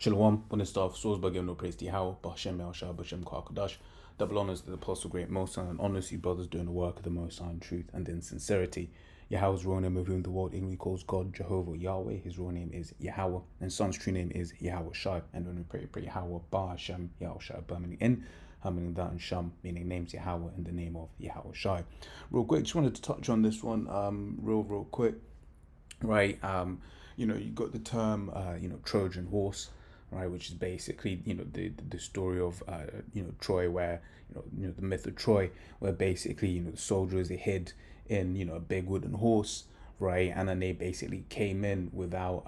Shalom, when it starts, source by giving no praise to Yahweh, B'Hashem Yahushua, B'Shem Ka'akadash. Double honors to the Apostle Great Most High, and honors you brothers doing the work of the Most High in truth and in sincerity. Yahweh's real name of whom the world English calls God, Jehovah, Yahweh. His real name is Yahweh, and Son's true name is Yahweh Shai. And when we pray Yahweh, B'Hashem Yahushua, meaning in, meaning that, and Sham, meaning names Yahweh in the name of Yahweh Shai. Real quick, just wanted to touch on this one, real quick, right? You got the term, Trojan horse, right, which is basically the story of Troy, where the myth of Troy, where basically the soldiers, they hid in a big wooden horse, right, and then they basically came in without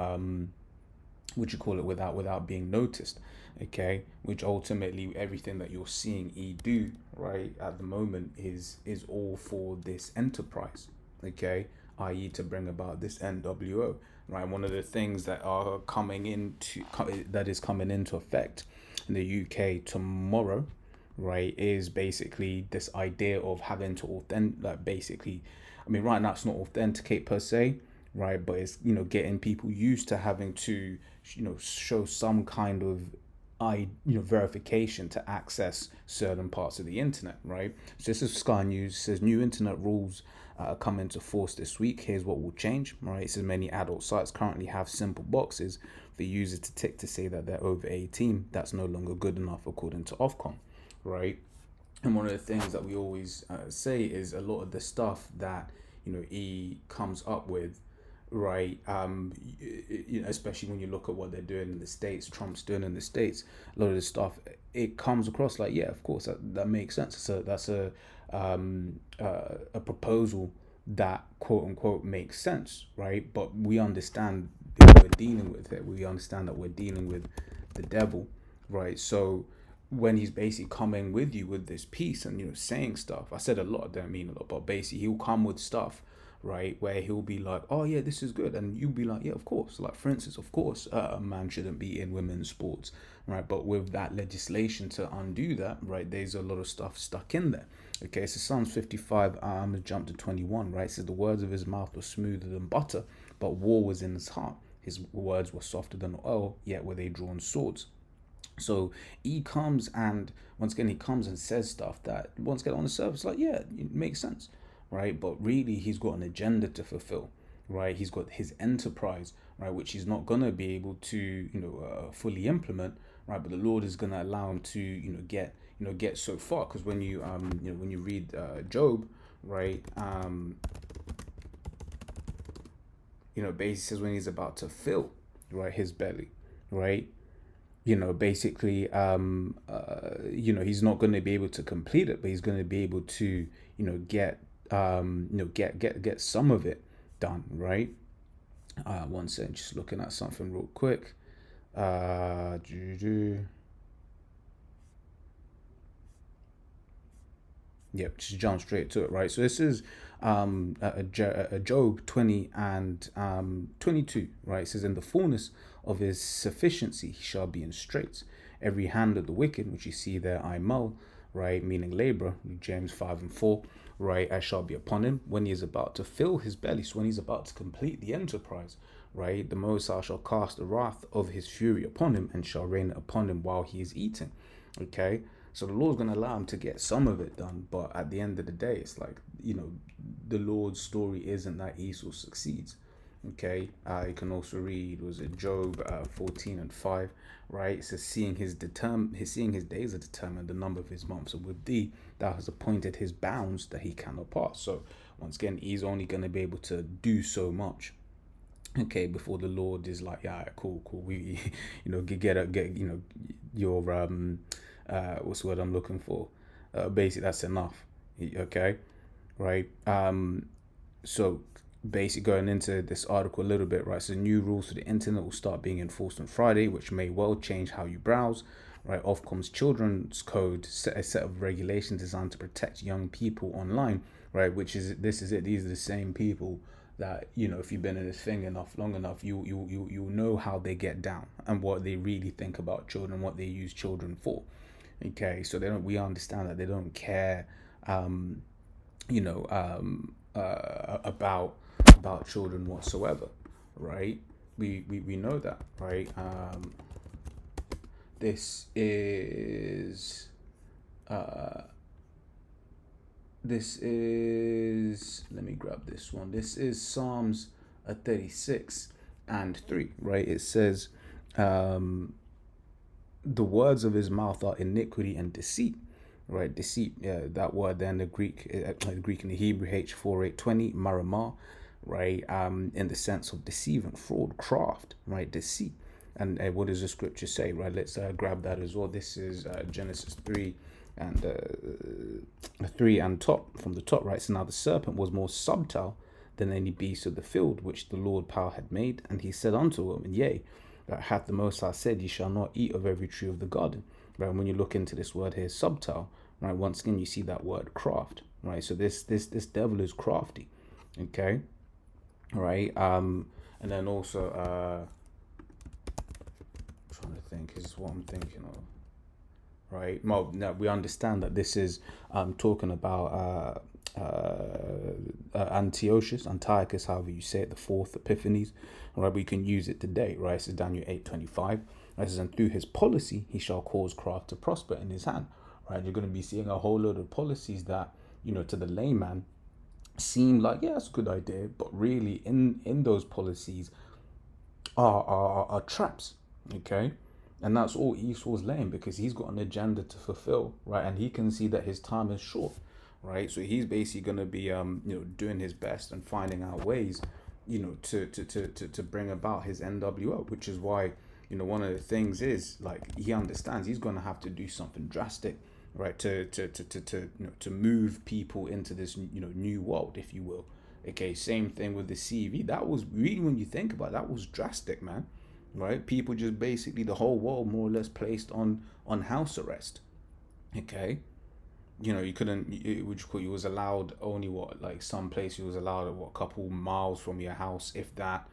without being noticed, okay, which ultimately everything that you're seeing E do right at the moment is all for this enterprise, okay, i.e. to bring about this NWO, right? One of the things that is coming into effect in the UK tomorrow, right, is basically this idea of having to right now it's not authenticate per se, right, but it's getting people used to having to show some kind of verification to access certain parts of the internet, right? So this is Sky News. It says new internet rules come into force this week. Here's what will change, right? It says many adult sites currently have simple boxes for users to tick to say that they're over 18. That's no longer good enough according to Ofcom, right? And one of the things that we always say is a lot of the stuff that E comes up with, right? Especially when you look at what they're doing in the States, Trump's doing in the States, a lot of this stuff, it comes across like, yeah, of course, that makes sense. So that's a proposal that quote unquote makes sense, right? But we understand that we're dealing with it. We understand that we're dealing with the devil, right? So when he's basically coming with you with this piece and saying stuff, I said a lot, I don't mean a lot, but basically he'll come with stuff, right, where he'll be like, oh yeah, this is good, and you'll be like, yeah, of course. Like, for instance, of course, a man shouldn't be in women's sports, right? But with that legislation to undo that, right, there's a lot of stuff stuck in there. Okay, so Psalms 55, I'm gonna jump to 21, right? It says the words of his mouth were smoother than butter, but war was in his heart. His words were softer than oil, yet were they drawn swords. So he comes and once again he comes and says stuff that once again on the surface, like, yeah, it makes sense, right? But really he's got an agenda to fulfill, right? He's got his enterprise, right, which he's not gonna be able to fully implement, right? But the Lord is gonna allow him to get so far, because when you when you read Job, right, basically says when he's about to fill, right, his belly, right, basically he's not going to be able to complete it, but he's going to be able to get get some of it done, right? One second, just looking at something real quick. Yep, just jump straight to it, right? So this is Job 20 and 22, right? It says, in the fullness of his sufficiency he shall be in straits. Every hand of the wicked, which you see there, I mull, right? Meaning labor, James 5 and 4, right? I shall be upon him when he is about to fill his belly. So when he's about to complete the enterprise, right? The Most High shall cast the wrath of his fury upon him and shall rain upon him while he is eating, okay? So the Lord's going to allow him to get some of it done. But at the end of the day, it's like, the Lord's story isn't that Esau succeeds. Okay. You can also read, was it Job 14 and 5, right? It says, seeing his days are determined, the number of his months. And with thee, thou hast appointed his bounds that he cannot pass. So once again, he's only going to be able to do so much. Okay, before the Lord is like, yeah, cool. We, get your what's the word I'm looking for? Basically, that's enough. Okay, right. So basically going into this article a little bit, right? So new rules for the internet will start being enforced on Friday, which may well change how you browse. Right, Ofcom's children's code set a set of regulations designed to protect young people online. Right, These are the same people that if you've been in this thing long enough, you know how they get down and what they really think about children, what they use children for. Okay, so we understand that they don't care, about children whatsoever, right? We know that, right? this is let me grab this one. This is Psalms 36 and 3, right? It says, the words of his mouth are iniquity and deceit, right? Deceit, yeah, that word then, the Greek and the Hebrew, H4820, maramah, right? In the sense of deceiving, fraud, craft, right? Deceit. And what does the scripture say, right? Let's grab that as well. This is Genesis 3 and 3 and top, from the top, right? So now the serpent was more subtle than any beast of the field which the Lord power had made, and he said unto him, yea, hath the Most High said, ye shall not eat of every tree of the garden, right? When you look into this word here, subtle, right, once again you see that word craft, right? So this devil is crafty, okay, right? And then also trying to think, is what I'm thinking of, right? Well, no, we understand that this is talking about Antiochus, however you say it, the fourth Epiphanes, right? We can use it today, right? This is Daniel 8:25. Right? And through his policy, he shall cause craft to prosper in his hand, right? You're going to be seeing a whole load of policies that, to the layman seem like, yeah, that's a good idea, but really in those policies are traps, okay? And that's all Esau's laying, because he's got an agenda to fulfill, right? And he can see that his time is short, right? So he's basically going to be doing his best and finding out ways, to bring about his NWO, which is why, one of the things is, like, he understands he's going to have to do something drastic, right, to move people into this new world, if you will. Okay, same thing with the CV. That was really, when you think about it, that was drastic, man. Right? People just basically, the whole world more or less placed on house arrest. Okay, you couldn't. You was allowed only what, like some place you was allowed a couple miles from your house, if that,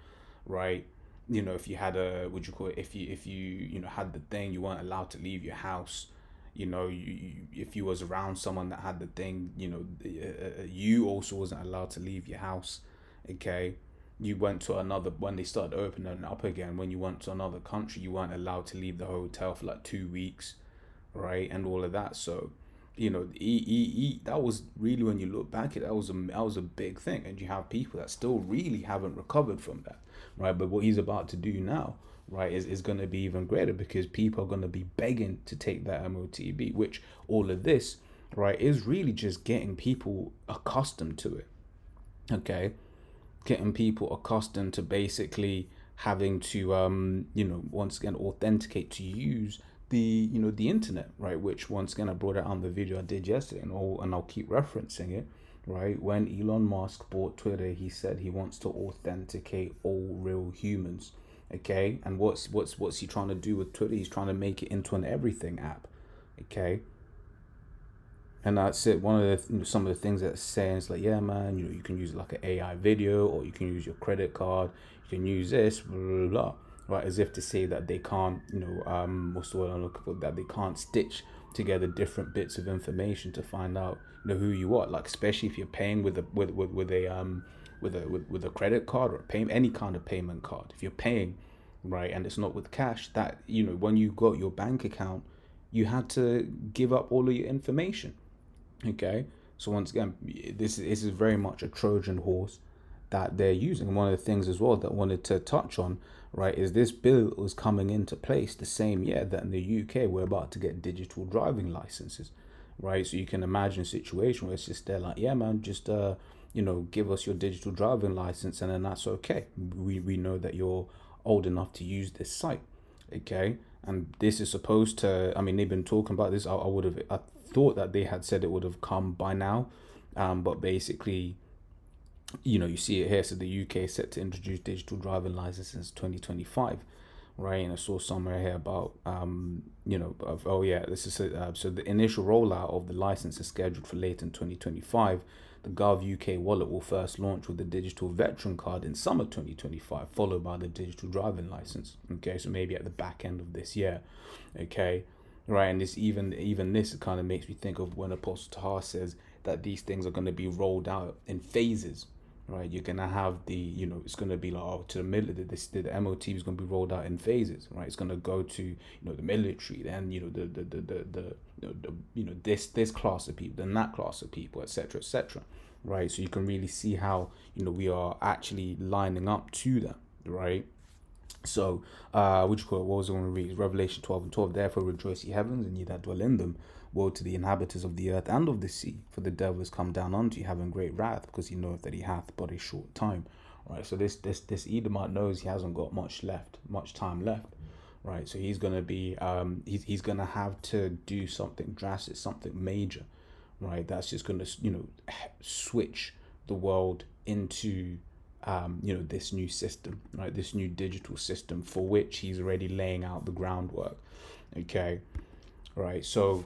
right? If you had a, if you had the thing, you weren't allowed to leave your house. If you was around someone that had the thing, you also wasn't allowed to leave your house. Okay, you went to another, when they started opening up again, when you went to another country, you weren't allowed to leave the hotel for like 2 weeks, right? And all of that. So that was really, when you look back at it, that was a big thing. And you have people that still really haven't recovered from that, right? But what he's about to do now, right, is going to be even greater, because people are going to be begging to take that MOTB, which all of this, right, is really just getting people accustomed to it. Okay, getting people accustomed to basically having to once again authenticate to use the internet, right? Which, once again, I brought it on the video I did yesterday, and I'll keep referencing it, right? When Elon Musk bought Twitter, he said he wants to authenticate all real humans. Okay, and what's he trying to do with Twitter? He's trying to make it into an everything app. Okay, and that's it. One of the some of the things that it's saying is like, yeah, man, you can use like an AI video, or you can use your credit card, you can use this, blah, blah, blah, right? As if to say that they can't, what's the word I'm looking for? That they can't stitch together different bits of information to find out, who you are. Like, especially if you're paying with a credit card, or any kind of payment card. If you're paying, right, and it's not with cash, that when you got your bank account, you had to give up all of your information. Okay, so once again, this is very much a Trojan horse that they're using. One of the things as well that I wanted to touch on, right, is this bill was coming into place the same year that in the UK we're about to get digital driving licenses, right? So you can imagine a situation where it's just, they're like, yeah, man, just give us your digital driving license, and then that's okay. We know that you're old enough to use this site. Okay, and this is supposed to, I mean, they've been talking about this. I thought that they had said it would have come by now, but basically, you see it here. So the UK is set to introduce digital driving licenses 2025, right? And I saw somewhere here about this is so the initial rollout of the license is scheduled for late in 2025. The Gov UK wallet will first launch with the digital veteran card in summer 2025, followed by the digital driving license. Okay, so maybe at the back end of this year. Okay, right, and this even this kind of makes me think of when Apostle Tahar says that these things are going to be rolled out in phases, right? You're gonna have the, it's gonna be like, oh, to the military, the MOT is gonna be rolled out in phases, right? It's gonna go to, the military, then, this class of people, then that class of people, etc., etc., right? So you can really see how, we are actually lining up to that, right? So, what you call it? What was I going to read? Revelation 12:12. Therefore rejoice, ye heavens, and ye that dwell in them. Woe to the inhabitants of the earth and of the sea, for the devil is come down unto you, having great wrath, because he knoweth that he hath but a short time. Right. So this Edomite knows he hasn't got much time left. Right. So he's gonna be he's gonna have to do something drastic, something major. Right. That's just gonna switch the world into this new system, right? This new digital system for which he's already laying out the groundwork. Okay, right. So,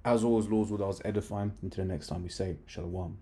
as always, Lord, what I was edifying. Until the next time we say Shalom.